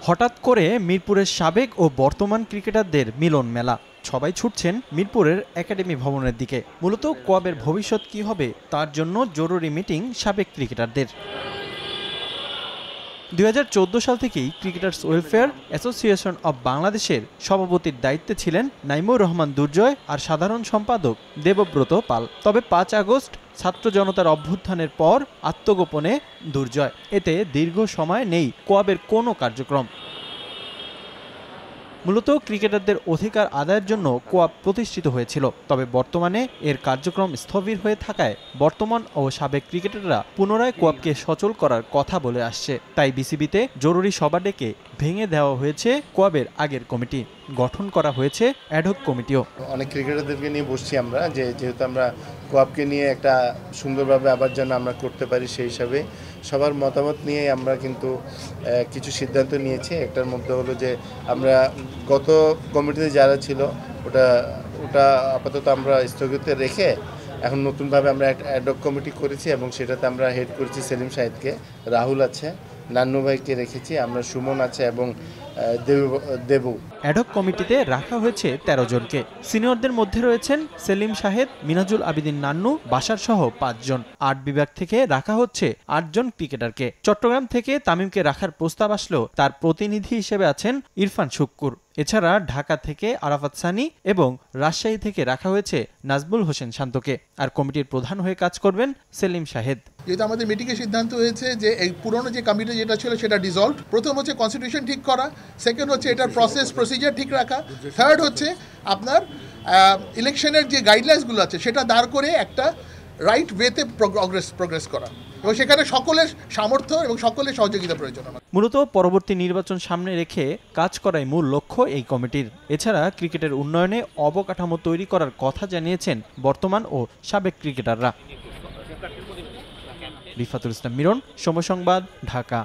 হঠাৎ করে মিরপুরের সাবেক ও বর্তমান ক্রিকেটারদের মিলন মেলা। সবাই ছুটছেন মিরপুরের একাডেমি ভবনের দিকে। মূলত কোয়াবের ভবিষ্যৎ কি হবে তার জন্য জরুরি মিটিং সাবেক ক্রিকেটারদের। 2014 সাল থেকেই ক্রিকেটার্স ওয়েলফেয়ার অ্যাসোসিয়েশন অব বাংলাদেশের সভাপতির দায়িত্বে ছিলেন নাইমুর রহমান দুর্জয় আর সাধারণ সম্পাদক দেবব্রত পাল। তবে 5 আগস্ট ছাত্র জনতার অভ্যুত্থানের পর আত্মগোপনে দুর্জয়। এতে দীর্ঘ সময় নেই কোয়াবের কোনো কার্যক্রম। মূলত ক্রিকেটারদের অধিকার আদায়ের জন্য কোয়াব প্রতিষ্ঠিত হয়েছিল, তবে বর্তমানে এর কার্যক্রম স্থবির হয়ে থাকায় বর্তমান ও সাবেক ক্রিকেটাররা পুনরায় কোয়াবকে সচল করার কথা বলে আসছে। তাই বিসিবিতে জরুরি সভা ডেকে ভেঙে দেওয়া হয়েছে কোয়াবের আগের কমিটি, গঠন করা হয়েছে অ্যাডহক কমিটিও। অনেক ক্রিকেটারদেরকে নিয়ে বসছি আমরা, যেহেতু আমরা কোয়াবকে নিয়ে একটা সুন্দরভাবে আবার যেন আমরা করতে পারি, সেই হিসাবে সবার মতামত নিয়ে আমরা কিন্তু কিছু সিদ্ধান্ত নিয়েছি। একটার মধ্যে হলো যে আমরা গত কমিটিতে যারা ছিল ওটা আপাতত আমরা স্থগিত রেখে এখন নতুনভাবে আমরা একটা অ্যাডহক কমিটি করেছি এবং সেটাতে আমরা হেড করেছি সেলিম সাহেদকে, রাহুল আছে, নান্নু ভাইকে রেখেছি, আমরা সুমন আছে এবং দেবু। অ্যাডহক কমিটিতে রাখা হয়েছে 13 জনকে। সিনিয়রদের মধ্যে রয়েছেন সেলিম শাহেদ, মিনাজুল আবিদিন নান্নু, বাশার সহ 5 জন। 8 বিভাগ থেকে রাখা হচ্ছে 8 জন ক্রিকেটারকে। চট্টগ্রাম থেকে তামিমকে রাখার প্রস্তাব আসলেও তার প্রতিনিধি হিসেবে আছেন ইরফান শুক্কুর। এছাড়া ঢাকা থেকে আরাফাত সানি এবং রাজশাহী থেকে রাখা হয়েছে নাজমুল হোসেন শান্তকে। আর কমিটির প্রধান হয়ে কাজ করবেন সেলিম শাহেদ। যেহেতু আমাদের মিটিংয়ে সিদ্ধান্ত হয়েছে যে এই পুরনো যে কমিটি যেটা ছিল সেটা ডিসলভ। প্রথম হচ্ছে কনস্টিটিউশন ঠিক করা, সেকেন্ড হচ্ছে এটার প্রসেস প্রসিজার ঠিক রাখা, থার্ড হচ্ছে আপনার ইলেকশনের যে গাইডলাইন্সগুলো আছে সেটা দাঁড় করে একটা রাইট ওয়েতে প্রোগ্রেস করা, এবং সেখানে সকলের সামর্থ্য এবং সকলের সহযোগিতা প্রয়োজন। মূলত পরবর্তী নির্বাচন সামনে রেখে কাজ করাই মূল লক্ষ্য এই কমিটির। এছাড়া ক্রিকেটের উন্নয়নে অবকাঠামো তৈরি করার কথা জানিয়েছেন বর্তমান ও সাবেক ক্রিকেটাররা। রিফাতুল ইসলাম মিরন, সময় সংবাদ, ঢাকা।